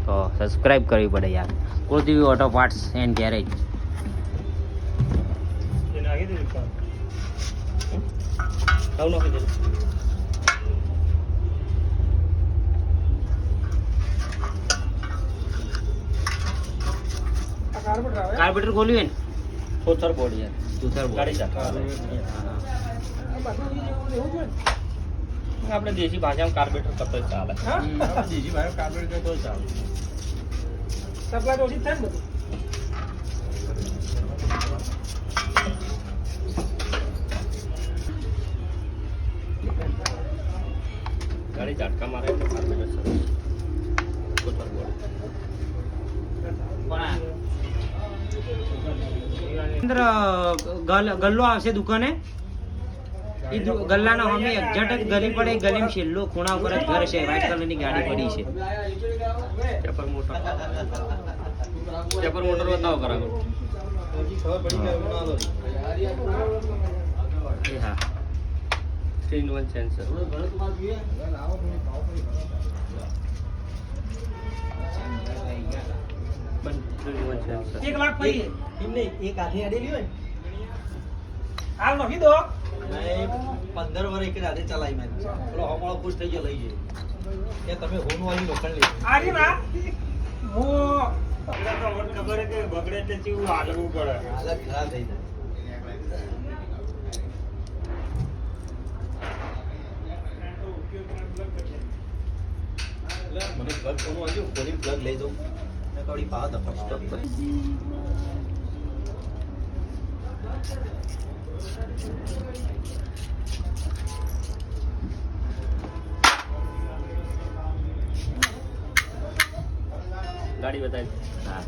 તો સબસ્ક્રાઈબ કરવી પડે યાર. Kuldeep auto parts and garage. Carburettor ખોલ્યું ને ચોથર બોર્ડ યાર ચોથર બોર્ડ આપણે દેશી ભાષામાં કાર્બેટર કરતો ચાલે. દેશી ભાષામાં કાર્બેટર કરતો ચાલે. સપ્લાય ઓછી થાય ને બધું. ગાડી ઝાટકા મારે કાર્બેટર સરસ ચોથર બોર્ડ. અંદર ગલ્લો આવશે દુકાને. એ ગલ્લાના અમે એક્ઝેક્ટ જ ગલી પડે. ગલીમાં છેલ્લો ખૂણા ઉપર જ ઘર છે. વ્હાઈટ કલરની ગાડી પડી છે. પેપર મોટર બતાવો કરાવો. હા 3-in-1 sensor. 3-in-1 sensor. 1 lakh પડી એમને એક હાથે અડેલી હોય હાલ નોખી દો. મેં 15 વર્ષ એક હાથે ચલાવી મેં પેલો હમણાં ખુશ થઈ ગયો લઈ જાય કે તમે હોમ વાળી લોખંડ લઈ આરી ના હું ખબર કે બગડે તે ચીવું હાલવું પડે. હાલત ખરાબ થઈ જાય મને પ્લગ કોનું આવ્યું ખોલી પ્લગ લઈ દઉં મેં થોડી પાવર તપાસ ગાડી બતાવી. હા